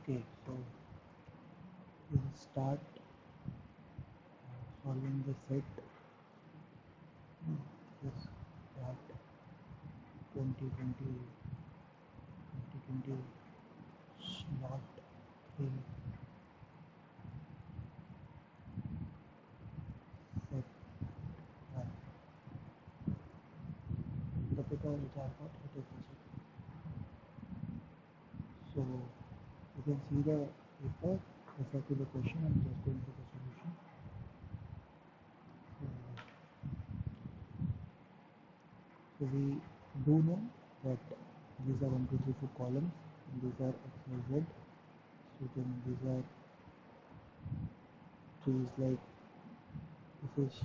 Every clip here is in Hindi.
Okay, so we'll start solving the set. This start 2020 slot 3 set 1. The paper which I got, it is this one. So you can see the paper, refer to the question, and just going to the solution. So we do know that these are 1, 2, 3, 4 columns, and these are X, Y, Z. So then these are trees like this is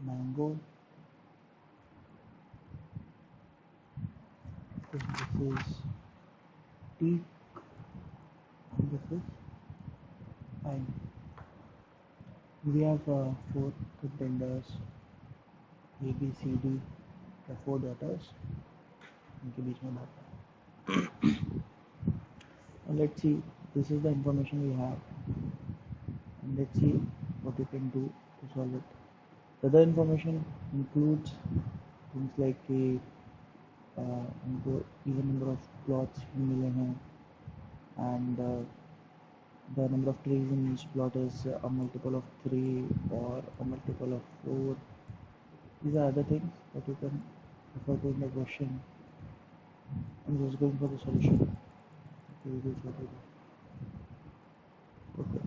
mango, then this is teak, and this is pine. We have 4 contenders, A, B, C, D, the 4 daughters. इनके बीच में बात है. And let's see, this is the information we have, and let's see what you can do to solve it. The other information includes things like कि उनको even number of plots मिले हैं, and the number of trees in each plot is a multiple of 3 or a multiple of 4. These are other things that you can refer to in the question. I'm just going for the solution. Okay, this is what I do. Okay.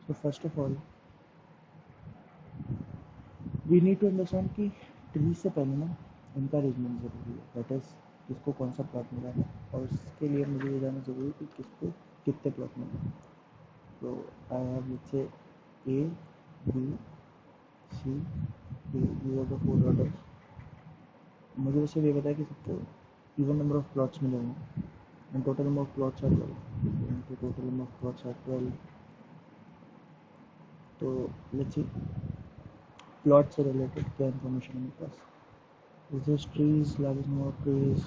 So first of all, we need to understand कि ट्री से पहले ना इनका अरेंजमेंट ज़रूरी है. दैट इज़ किसको कौन सा प्लॉट मिला है, और इसके लिए मुझे ये जानना ज़रूरी है कि किसको कितने प्लॉट मिले. तो आई have let's say A, B, C, D, these are the 4 orders. मुझे वैसे ये पता है कि सबको इवन नंबर ऑफ प्लॉट्स मिले होंगे, and total number of plots are 12. So total number of plots are 12. So let's see, plot से related क्या information है मेरे पास. Is this trees, largest number of trees.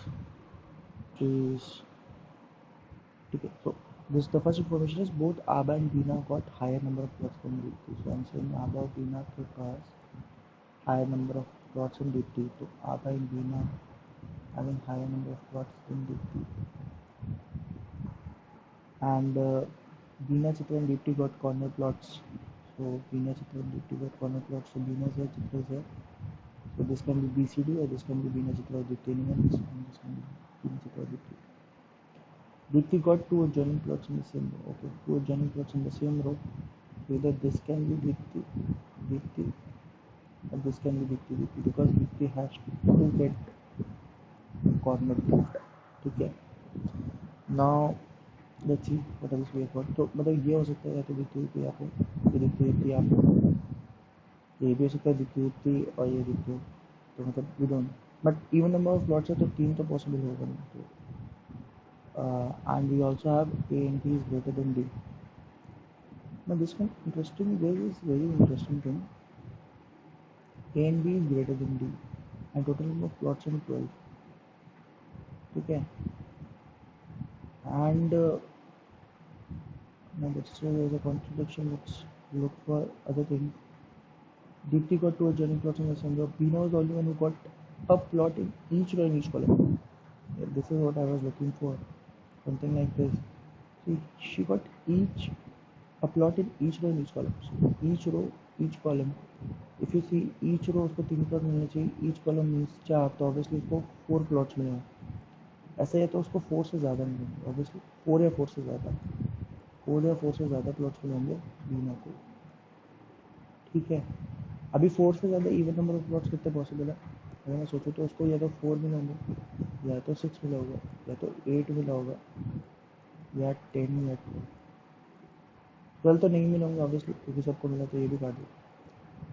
ठीक है. So this the first information is both Abba and Bina got higher number of plots from Deepti. So I'm saying Abba और Bina के पास higher number of plots in Deepti. So Abba and Bina having higher number of plots in Deepti. And Bina, Chitra and Deepti got corner plots. So Bina, Chitra and Deepti got corner plots. So Bina is here, Chitra is here. So this can be BCD, or this can be Bina, Chitra or Deepti. And this can be Bina, Chitra or Deepti. Deepti got 2 adjoining plots in the same row. Okay, 2 adjoining plots in the same row. Either this can be Deepti, or this can be Deepti, because Deepti has to get corner plot. ठीक है. Now let's see what else we have got. तो मतलब ये हो सकता है या तो दिखती यहाँ पे, ये दिखती यहाँ पे, ये भी हो सकता है दिखती और ये दिखती. तो मतलब we don't. But even number of plots है तो 3 तो possible होगा नहीं. तो and we also have A and B is greater than D. Now this one interesting, there is very interesting thing. A and B is greater than D, and total number of plots are 12. ठीक है. And now let's say there is a contradiction. Let's look for other things. Deepti got 2 adjoining plots in the same row. Bina was the only one who got a plot in each row in each column. Yeah, this is what I was looking for. Something like this. See, she got a plot in each row in each column. So each row, each column. If you see each row उसको 3 प्लॉट मिलने चाहिए, each column means 4, तो obviously उसको 4 प्लॉट्स मिलेंगे. ऐसा है तो उसको 4 से ज़्यादा मिलेंगे. obviously 4 या 4 से ज़्यादा, 4 या 4 से ज़्यादा प्लॉट्स मिलेंगे बीना को. ठीक है. अभी 4 से ज़्यादा इवन नंबर ऑफ प्लॉट्स कितने पॉसिबल है. अगर मैं सोचूँ तो उसको या तो 4 मिले होंगे, या तो 6 मिला होगा, या तो 8 मिला होगा, या 10 या 12 तो नहीं मिले होंगे ऑब्वियसली, क्योंकि सबको मिला तो ये भी काट दो.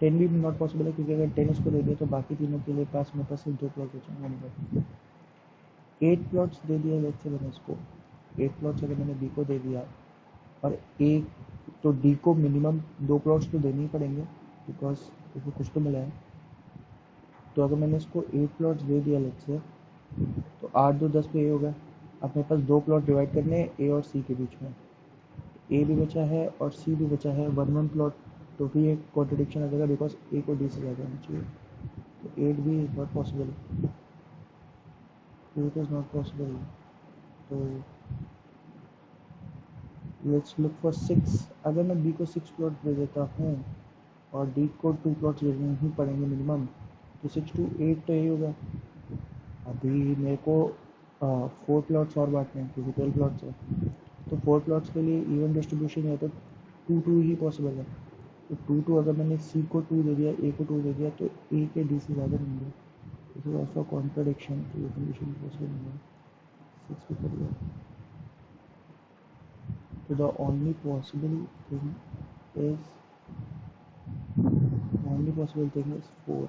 10 भी नॉट पॉसिबल है, क्योंकि अगर 10 उसको दे दिया तो बाकी तीनों के लिए पास मेरे पास सिर्फ 2 प्लॉट बचेंगे. 8 प्लॉट्स दे दिया लेट्स से मैंने इसको. 8 प्लॉट्स अगर मैंने डी को दे दिया, और एक तो डी को मिनिमम 2 प्लॉट्स तो देने ही पड़ेंगे, बिकॉज उसको कुछ तो मिला है. तो अगर मैंने इसको 8 प्लॉट्स दे दिया लेट्स से, तो 8 2 10 पे ये हो गया. अब मेरे पास दो प्लॉट डिवाइड करने हैं ए और सी के बीच में, ए भी बचा है और सी भी बचा है, वन वन प्लॉट, तो भी एक कॉन्ट्रडिक्शन आ जाएगा बिकॉज ए को डी से ज़्यादा होना चाहिए, तो एट भी is not possible, eight is not possible, तो लेट्स लुक फॉर सिक्स। अगर मैं बी को सिक्स प्लॉट दे देता हूँ और डी को टू प्लॉट देने ही पड़ेंगे मिनिमम, तो सिक्स टू एट तो यही होगा। अभी मेरे को फोर प्लॉट्स और बांटने हैं क्योंकि 12 प्लॉट्स है, तो फोर प्लॉट्स के लिए इवन डिस्ट्रीब्यूशन है तो टू टू ही पॉसिबल है, तो टू टू अगर मैंने सी को टू दे दिया, ए को टू दे दिया, तो ए के डी से ज़्यादा नहीं है, दिस इज ऑल्सो कॉन्ट्रडिक्शन, तो ये कंडीशन पॉसिबल नहीं है, सिक्स भी कर दिया, तो the only possible thing is only possible thing is four,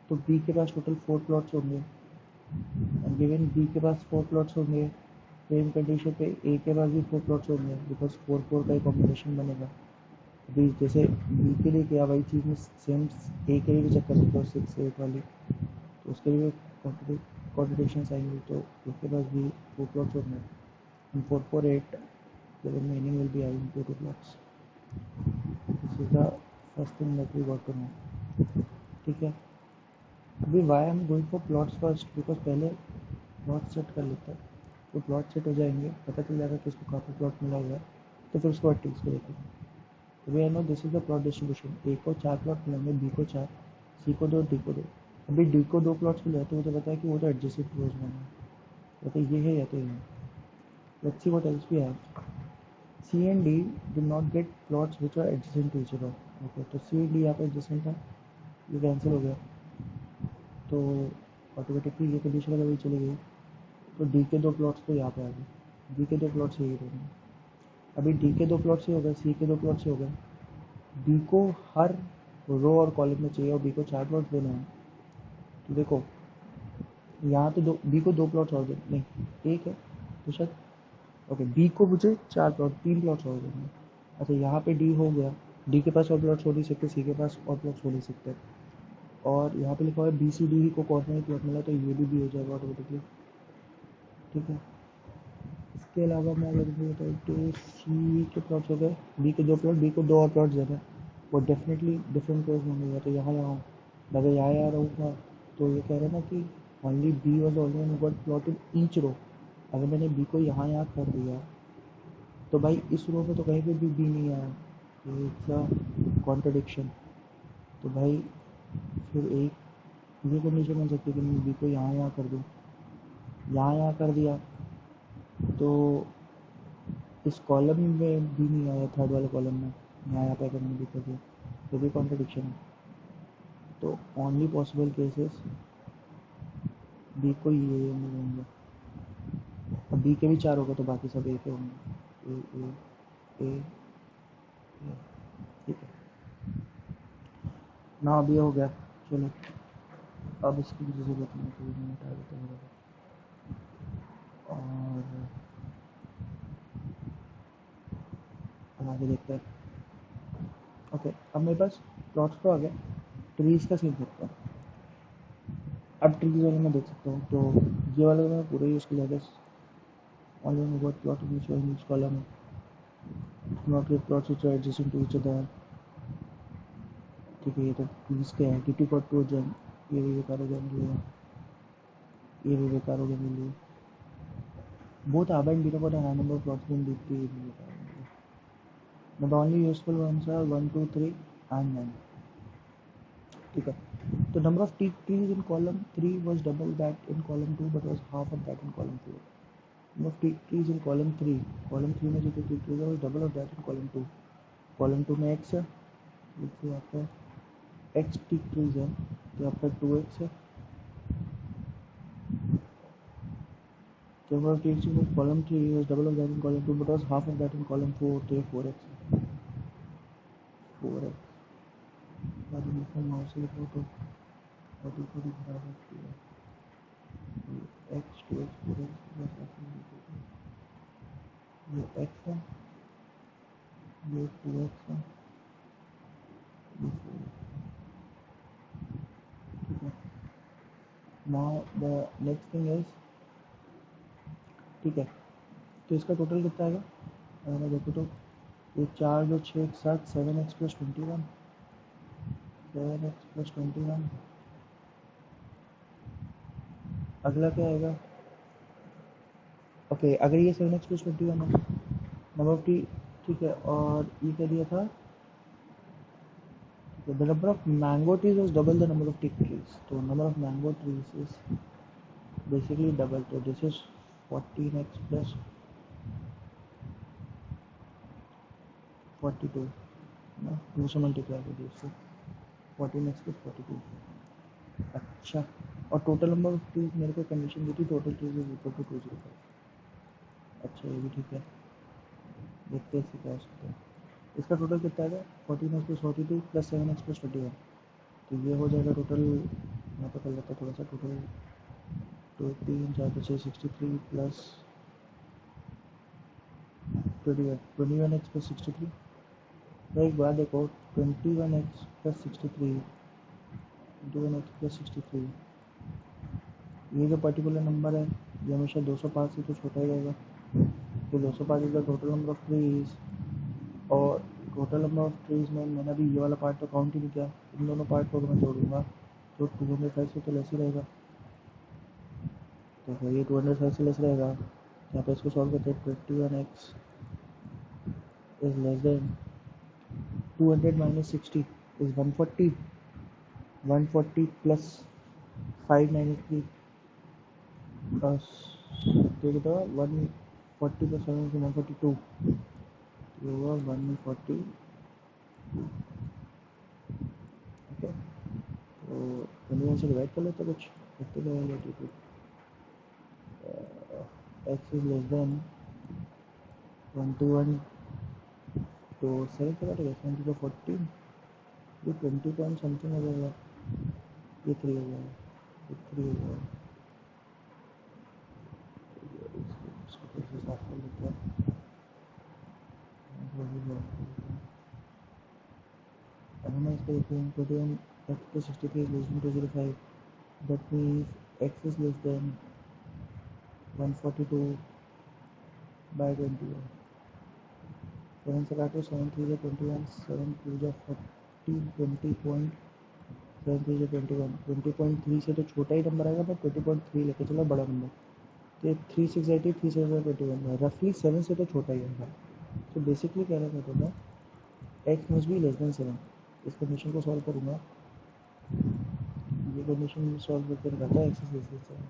तो बी के पास टोटल फोर प्लॉट्स होंगे, गिवन बी के पास फोर प्लॉट्स होंगे, सेम कंडीशन पे ए के पास भी फोर प्लॉट्स होंगे बिकॉज फोर फोर का ही कॉम्बिनेशन बनेगा। अभी जैसे बी के लिए किया वही चीज़ में सेम ए के लिए भी चेक कर सकते हो, सिक्स एट वाली, तो उसके लिए भी कॉन्ट्रडिक्शन आएंगी, तो उसके पास भी फोर प्लॉट्स होंगे, and four four eight the remaining will be having two plots. This is the first thing that we got to know. ठीक है, अभी why I am going for plots first, because पहले प्लॉट सेट कर लेते हैं, तो प्लॉट सेट हो जाएंगे, पता चल जाएगा कि इसको काफ़ी प्लॉट मिला हुआ है, तो फिर उसको ट्रिक्स को देखेंगे। तो we I know this is the plot distribution, A को चार प्लॉट मिलेंगे, बी को चार, सी को दो, डी को दो। अभी डी को दो प्लॉट्स मिले तो मुझे पता है कि वो तो एडजेसेंट क्लोज में है, या तो ये है या तो ये है। Let's see what else we have. C and D do not get plots which are adjacent to each other. Okay, तो सी एंड डी यहाँ पे एडजेसेंट है, ये कैंसिल हो गया, तो ऑटोमेटिकली ये कंडीशन अगर भी चली गई, तो डी के दो प्लॉट्स तो यहाँ पे आ गए, डी के दो प्लॉट्स यही रहेंगे। अभी डी के दो प्लॉट्स ही हो गए, सी के दो प्लॉट्स ही हो गए, बी को हर रो और कॉलम में चाहिए और बी को चार प्लॉट्स देने हैं, तो देखो यहाँ तो दो, बी को दो प्लॉट्स और देने, नहीं एक है तो शायद, ओके बी को मुझे चार प्लॉट, तीन प्लॉट्स और देने। अच्छा यहाँ पे डी हो गया, डी के पास और प्लॉट्स हो नहीं सकते, सी के पास और प्लॉट्स हो नहीं सकते, और यहाँ पे लिखा हुआ है बी सी डी ही को कॉर्नर प्लॉट मिला, तो ये भी हो जाएगा ऑटोमेटिकली। ठीक है, इसके अलावा मैं अगर बताऊँ तो सी के प्लॉट्स हो गए, बी के दो प्लॉट, बी को दो और प्लॉट्स देना, वो डेफिनेटली डिफरेंट रोज होंगे, तो यहाँ यहाँ अगर यहाँ रहूँगा, तो ये कह रहे हैं ना कि only B was only one got plot in each row. अगर मैंने बी को यहाँ कर दिया, तो भाई इस रो में तो कहीं पे भी बी नहीं आया, तो इट्स अ कॉन्ट्रडिक्शन, तो भाई फिर एक ये कंडीशन बन सकती है कि मैं बी को यहाँ कर दूँ, यहाँ कर दिया, तो इस कॉलम में भी नहीं आया, थर्ड वाले कॉलम में यहाँ पे अगर मैंने भी कर दिया, तो भी कॉन्ट्रडिक्शन है, तो ओनली पॉसिबल केसेस बी को ये मिलेंगे, अब बी के भी चार हो गए तो बाकी सब ए के होंगे, ए ए ए, ठीक है ना, अब ये हो गया, चलो अब इसकी भी जरूरत नहीं है, तो मैं हटा देता हूँ, और अब आगे देखते हैं। ओके, अब मेरे पास प्लॉट्स तो आ गए, ट्रीज का सीन देखते हैं। अब ट्रीज वाले मैं देख सकता हूँ, तो ये वाला मैं पूरा यूज़ किया था, ऑनलाइन बहुत plot in column, not get plots which are adjacent to each other. ठीक है, ये तो प्लीज के हैं, टी को टू जन, ये भी बेकार हो जाएंगे, ये भी बेकार हो जाएंगे, both are and become a high number of plots in deeply but the only useful ones are 1 2 3 and 9। ठीक है, तो number of trees in column 3 was double that in column 2 but was half of that in column 4। Number of trees in column 3 में जो ट्रीज है वो double of that in column 2 में x है, इससे आपका x ट्रीज है, तो आपका 2x है, तो number of trees in column 3 was double of that in column 2 but was half of that in column 4, तो ये 4x 4x बाद में माउस से लिखो तो और थोड़ी खराब होती है, x two x four x plus ये एक्स है, ये टू एक्स है, ये फोर, ठीक है। Now the next thing is ठीक है। तो इसका टोटल कितना आएगा अगर मैं देखो तो ये 4 2 6 1 7 7x प्लस 21 7x प्लस 21। अगला क्या आएगा? ओके अगर ये 7x प्लस 21 है नंबर ऑफ टी, ठीक है। और ये क्या दिया था? The number of mango trees is double the number of tea trees, तो number of mango trees is basically double, तो दिस इज 14x प्लस 42 ना, 2 से मल्टीप्लाई कर दिया इससे 14x प्लस 42। अच्छा, और टोटल नंबर ऑफ ट्रीज मेरे को कंडीशन दी थी total trees is equal to 205। अच्छा ये भी ठीक है, देखते हैं इससे क्या हो सकता है। इसका टोटल कितना आएगा? 14x plus 42 plus 7x plus 21, तो ये हो जाएगा टोटल। यहाँ पर कर लेता है थोड़ा सा टोटल, तो 3 4 6 63 प्लस 21x प्लस 63। तो एक बात देखो 21x प्लस 63, 21x प्लस 63, ये जो पर्टिकुलर नंबर है ये हमेशा 205 से तो छोटा ही रहेगा, तो 205 is the total number of trees. और टोटल नंबर ऑफ ट्रीज में मैंने अभी ये वाला पार्ट तो काउंट ही नहीं किया, इन दोनों पार्ट को मैं जोड़ूंगा तो 205 से तो लेस ही रहेगा, तो फिर ये 205 से लेस रहेगा। यहाँ पे इसको सॉल्व करते हैं 21x is less then 200 minus 60 is 140, 140 plus 593 देखो तो 140 प्लस 142, ये हुआ 140। ओके, तो 21 से डिवाइड कर लेते कुछ देखते जाएंगे। एक्स इज लेस देन 21, तो 7 से काटेगा 7 to 14, ये 20 पॉइंट समथिंग हो जाएगा, ये 3 हो जाएगा, ये 3 हो जाएगा। इसको कैसे साफ कर लेते हैं? अगर मैं इसको देखूँ 21 x to 63 is less than 205, that means x is less than 142 by 21। 7 से काटो 7 3 जा 21, 7 2 जा 14, 20.7 3 जा 21, 20.3 से तो छोटा ही नंबर आएगा बट 20.3 लेके चलो बड़ा नंबर, तो 3680 3621 है, रफली 7 से तो छोटा ही आएगा। तो बेसिकली कहना चाहता था x must be less than 7। इस कंडीशन को सॉल्व करूँगा, ये कंडीशन सॉल्व करके रखा है x is less then 7।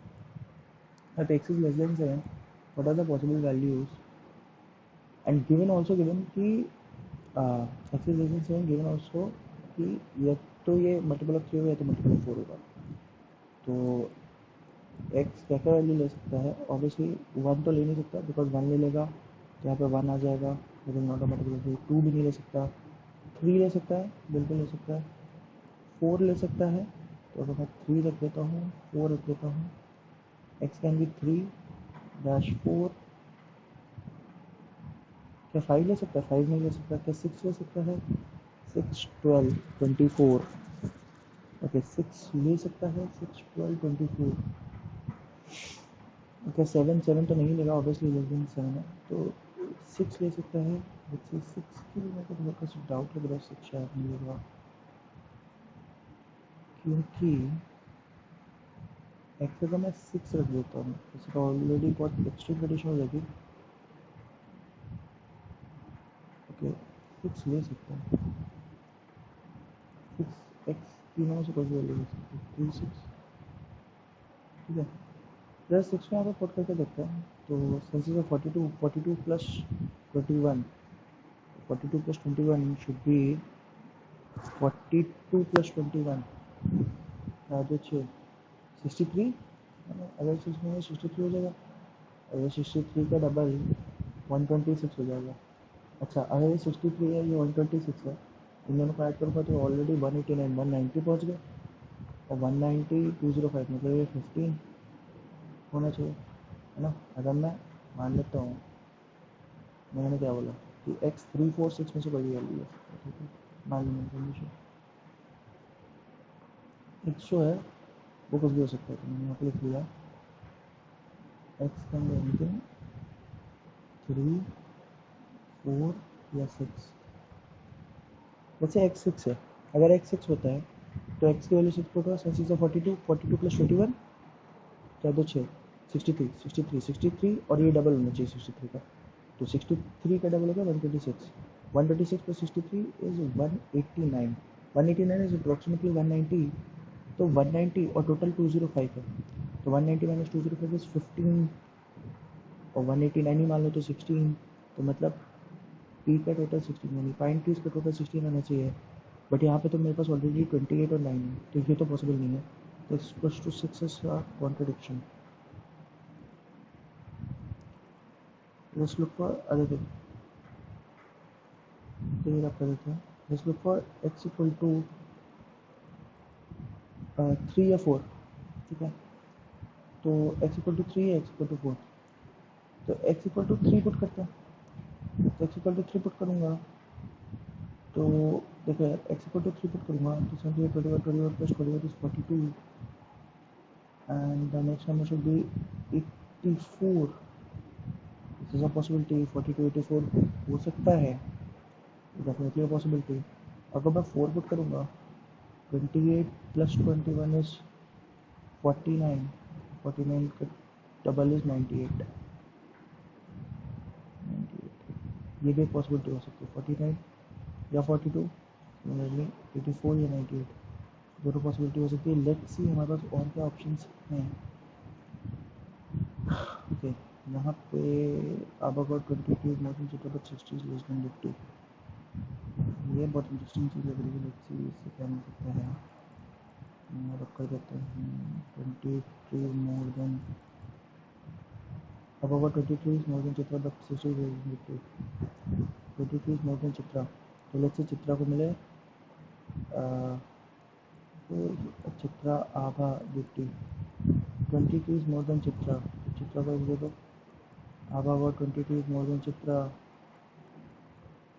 At x is less than 7, what are the possible values? And given also given कि x is less than 7, given also कि या तो ये मल्टीपल ऑफ 3 होगा या तो मल्टीपल ऑफ 4 होगा। तो x क्या क्या वैल्यू ले सकता है? ऑब्वियसली 1 तो ले नहीं सकता, बिकॉज 1 ले लेगा तो यहाँ पे 1 आ जाएगा, लेकिन नॉट अ मल्टीपल ऑफ 2 भी नहीं ले सकता। 3 ले सकता है, बिल्कुल ले सकता है। 4 ले सकता है, तो अगर मैं 3 रख देता हूँ, 4 रख देता हूँ, x कैन बी 3-4। क्या 5 ले सकता है? 5 नहीं ले सकता। क्या 6 ले सकता है? 6 12 24। ओके 6 ले सकता है, 6 12 24। ओके 7 तो नहीं लेगा, ऑब्वियसली लेस देन 7 है, तो 6 ले सकता है। बच्चे 6 के लिए मेरे को थोड़ा सा डाउट लग रहा है, 6 शायद नहीं लेगा, क्योंकि एक्स का मैं 6 रख देता हूँ, इसका ऑलरेडी बहुत एक्सट्रीम कंडीशन हो जाएगी। ओके 6 ले सकता है, 6 एक्स तीनों में से कोई भी वैल्यू ले सकते हैं, 3 6, ठीक है। प्लस 6 में यहाँ पर पुट करके देखते हैं, तो senses of 42 plus 21, 42 plus 21 should be 42 plus 21 जो 63, अगर 6 में 63 हो जाएगा, अगर 63 का डबल 126 हो जाएगा। अच्छा अगर ये 63 है ये 126 है, इन दोनों को ऐड करूँगा तो ऑलरेडी 189 190 पहुँच गए, और 190 205 मतलब ये 15 होना चाहिए, है ना। अगर मैं मान लेता हूँ, मैंने क्या बोला कि x 3 4 6 में से कोई भी वैल्यू है, ठीक है, मान लीजिए कंडीशन x जो है वो कुछ भी हो सकता है, तो मैंने यहाँ पे लिख लिया x कैन बी एनीथिंग 3 4 या 6। वैसे x 6 है, अगर x 6 होता है तो x की वैल्यू 6 पुट हुआ, 6 से 42, 42 प्लस 21 क्या दो 6, 63, 63, 63 और ये डबल होना चाहिए 63 का, तो 63 का डबल होगा 126, 126 प्लस 63 इज 189, 189 इज अप्रोक्सीमेटली 190, तो 190 और टोटल 205 है, तो 190 माइनस 205 इज 15 और 189 ही मान लो तो 16, तो मतलब पी का टोटल 16 यानी पाइन ट्रीज का टोटल 16 आना चाहिए, बट यहाँ पे तो मेरे पास ऑलरेडी 28 और 9 है, तो ये तो पॉसिबल नहीं है, तो x two 6 is contradiction. Let's look for other thing, तो ये रख देते हैं, let's look for x equal to 3 या 4, ठीक है, तो एक्स इक्वल टू 3 या एक्स इक्वल टू 4, तो एक्स इक्वल टू 3 पुट करते हैं, तो एक्स इक्वल टू 3 पुट करूँगा, तो देखो यार एक्स इक्वल टू 3 पुट करूँगा तो समझिए 21 plus 21 is 42 and the next number should be 84, this is a possibility, 42 84 हो सकता है, डेफिनेटली अ पॉसिबिलिटी। अगर मैं 4 पुट करूँगा 28 प्लस 21 इज 49, 49 का डबल इज 98, 98 ये भी एक पॉसिबिलिटी हो सकती है, 49 या 42, सिमिलरली 84 या 98 दोनों पॉसिबिलिटी हो सकती है। लेट्स सी हमारे पास और क्या ऑप्शंस हैं। ओके यहाँ पे about 22 more than zero but 60 less than 50, ये बहुत इंटरेस्टिंग चीज़ लग रही है, लेट्स सी इससे क्या मिल सकता है, रख कर देते हैं 23 more than about 23 is more than Chitra but 60 less than 50, 23 is more than Chitra, तो लेट्स से चित्रा को मिले Chitra Abha 50, 22 is more than Chitra, Chitra को दे दो Abha about 22 is more than Chitra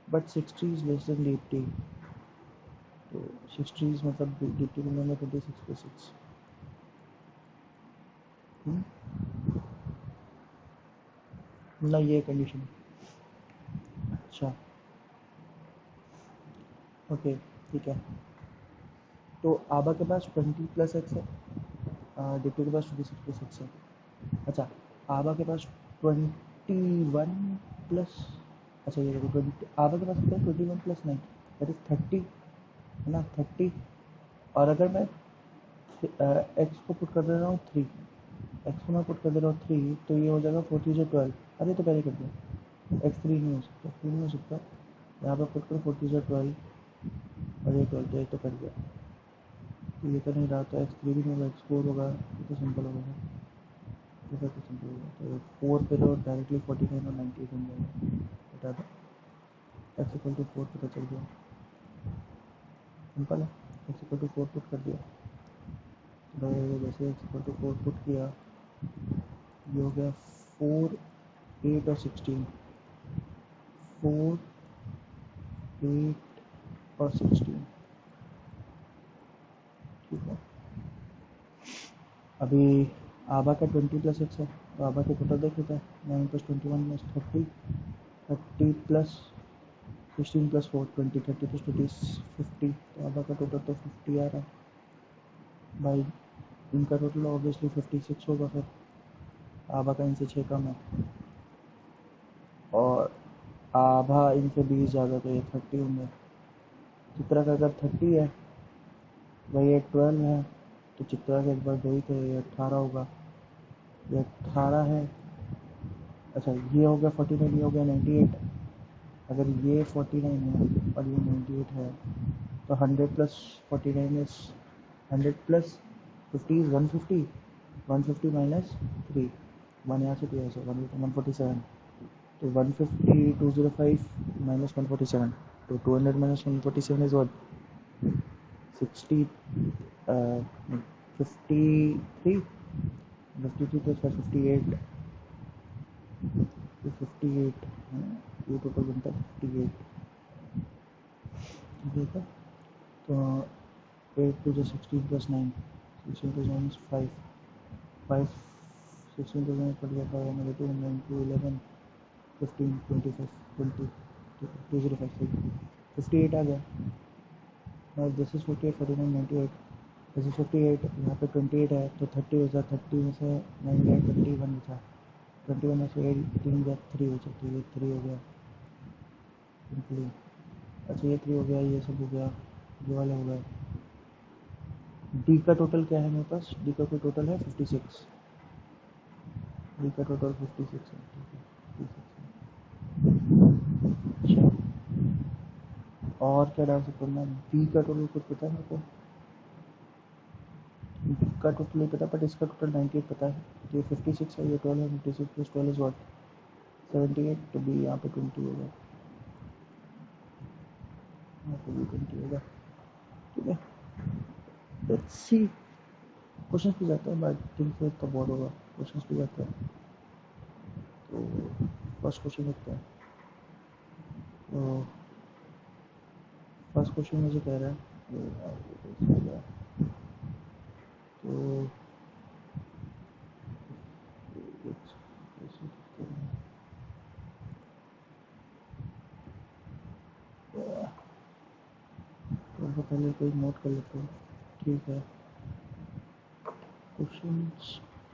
but 60 is less than 80, तो 60 इज मतलब 80 को मैंने 26 प्लस 6, ना ये कंडीशन, अच्छा ओके ठीक है, तो आभा के पास 20 प्लस एक्स है, डिप्टी के पास 26 प्लस एक्स है, अच्छा आभा के पास 21 प्लस, अच्छा ये देखो 20 आभा के पास कितना है 21 प्लस 9 दैट इज 30 है ना 30, और अगर मैं एक्स को पुट कर दे रहा हूँ 3, एक्स को मैं पुट कर दे रहा हूँ 3, तो ये हो जाएगा 4 3 12, अरे तो पहले कर दिया, एक्स 3 नहीं हो सकता, 3 नहीं हो सकता, यहाँ पर पुट करो 4 3 12 और ये 12, तो ये तो कर दिया, तो ये तो नहीं रहा, तो एक्स 3 भी नहीं होगा, एक्स 4 होगा, ये तो सिंपल होगा, ये तो सिंपल होगा, तो 4 पे तो डायरेक्टली 49 और 98 बन जाएगा, बता दो एक्स इक्वल टू 4 पता चल गया, सिंपल है, एक्स इक्वल टू 4 पुट कर दिया, तो जैसे एक्स इक्वल टू 4 पुट किया, ये हो गया 4 8 और 16, 4 8 और 16, ठीक है, अभी आभा का 20 प्लस एक्स है, तो आभा के टोटल देख लेते हैं, 9 plus 21 plus 30, 30 plus 16 plus 4 20, 30 plus 20 50, तो आभा का टोटल तो 50 आ रहा है भाई, इनका टोटल ऑब्वियसली 56 होगा, फिर आभा का इनसे 6 कम है, और आभा इनसे 20 ज़्यादा, तो ये 30 होंगे, चित्रा का अगर 30 है वही ये 12 है, तो चित्रा के एक बार 2 ही थे, ये 18 होगा, ये 18 है, अच्छा ये हो गया 49, ये हो गया 98, अगर ये 49 है और ये 98 है, तो 100 plus 49 is 100 plus 50 is 150, 150 minus 3, 1 यहाँ से 2 यहाँ से 147, तो 150 205 माइनस 147, तो 200 माइनस 147 इज व्हाट 60 53, 53 प्लस 58, तो 58, ये टोटल बनता है 58, ठीक है, तो 8 टू जो 16 प्लस 9, 16 प्लस 9 इज 5, 5 16 प्लस 9 पड़ गया 5 नेगेटिव 9 टू 11, 15 25 20 2056 58 आ गया। now this is 48 49 98 this is 58 यहाँ पे 28 है तो 30 हो जाए 30 में से 9 गया 21 बचा 21 में से 18 गया 3 बचा तो ये 3 हो गया कंप्लीट। अच्छा ये 3 हो गया ये सब हो गया ये वाला हो गया। डी का टोटल क्या है मेरे पास डी का कोई टोटल है 56 डी का टोटल 56 है ठीक है 56 है। अच्छा और क्या डाल सकता हूँ मैं बी का टोटल कुछ पता है मेरे को बी का टोटल नहीं पता बट इसका टोटल 98 पता है तो ये 56 है ये 12 है 56 प्लस 12 इज व्हाट 78 तो बी यहाँ पे 20 होगा यहाँ पे भी 20 होगा ठीक है। लेट्स सी क्वेश्चन पे जाते हैं बट थिंक से तो बहुत होगा क्वेश्चन पे जाते हैं तो फर्स्ट क्वेश्चन देखते हैं। तो फर्स्ट क्वेश्चन मुझे कह रहा है तो तो पहले कोई नोट कर लेते हैं ठीक है क्वेश्चन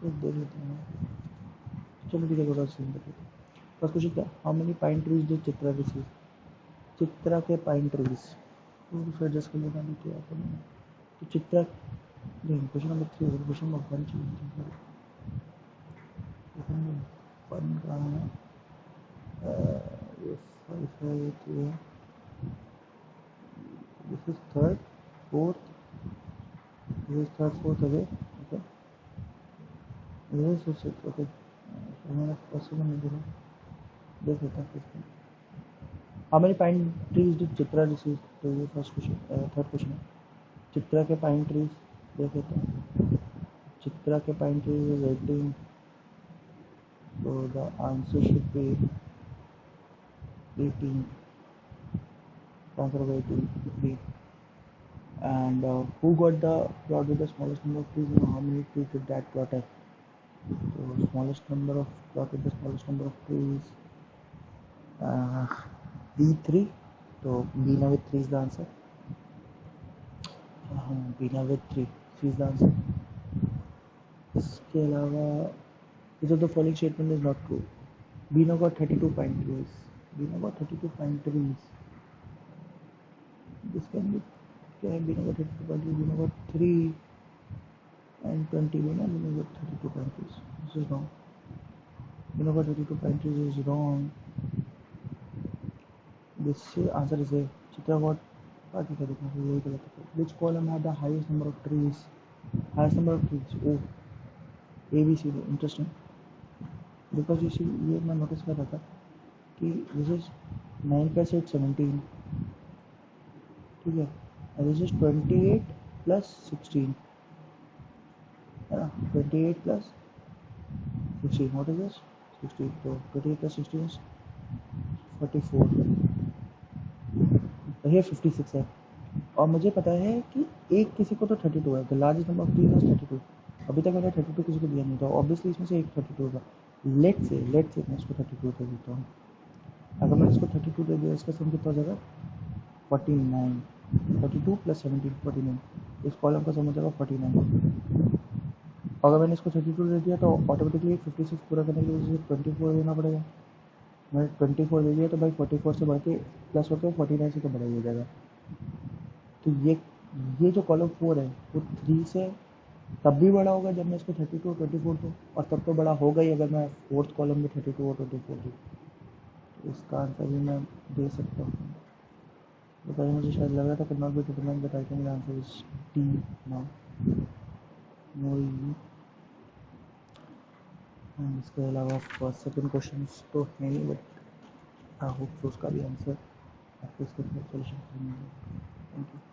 फिर दे लेते हैं चलो ठीक है थोड़ा सीन देते हैं। फर्स्ट क्वेश्चन क्या how many pine trees did Chitra receive Chitra के पाइन ट्रीज तो फिर एडजस्ट कर लेना भी क्या करना तो चित्रा नहीं क्वेश्चन नंबर 3 होगा क्वेश्चन नंबर 1 चाहिए क्वेश्चन नंबर 1 कहाँ है ये 5 है ये 2 है this is third fourth this is third fourth away okay this is sixth okay मैंने पॉसिबल नहीं देखा देख लेता हूँ how many pine trees did Chitra receive तो ये फर्स्ट क्वेश्चन थर्ड क्वेश्चन है चित्रा के पाइन ट्रीज देख लेता हूँ चित्रा के pine trees is 18 so the answer should be 18 answer of 18 B and who got the plot with the smallest number of trees and how many trees did that plot have so smallest number of plot with the smallest number of trees B3 तो Bina with 3 is the answer Bina with 3 is the answer इसके अलावा which of the following statement is not true Bina got 32 pine trees Bina got 32 pine trees this can be क्या है Bina got 32 pine trees Bina got 3 and 20 Bina got 32 pine trees this is wrong Bina got 32 pine trees is wrong this answer is A Chitra got बाकी क्या देखना है यही गलत है which column had the highest number of trees oh A B C D interesting because you see ये मैं नोटिस कर रहा था कि this is 9 plus 8 17 ठीक है and this is 28 plus 16 है ना 28 plus 16 what is this 16 तो 28 plus 16 is 44 ये 56 है और मुझे पता है कि एक किसी को तो 32 है the largest number of trees is 32 अभी तक मैंने 32 किसी को दिया नहीं था ऑब्वियसली इसमें से एक 32 होगा लेट्स से मैं इसको 32 दे देता हूँ अगर मैं इसको 32 दे दिया इसका सम कितना हो जाएगा 49 32 प्लस 17 49 इस कॉलम का सम हो जाएगा 49 अगर मैंने इसको 32 दे दिया तो ऑटोमेटिकली 56 पूरा करने के लिए 24 देना पड़ेगा मैंने 24 दे दिया तो भाई 44 से बढ़ के प्लस होकर 49 से तो बड़ा ही हो जाएगा तो ये जो कॉलम 4 है वो 3 से तब भी बड़ा होगा जब मैं इसको 32 और 24 दूँ और तब तो बड़ा होगा ही अगर मैं फोर्थ कॉलम में 32 और 24 दूँ तो इसका आंसर भी मैं दे सकता हूँ बताइए मुझे शायद लग रहा था not be determine but I think the answer is D now no and इसके अलावा फर्स्ट सेकंड क्वेश्चन तो है नहीं बट आई होप उसका भी आंसर आपको इसके सोल्यूशन थैंक यू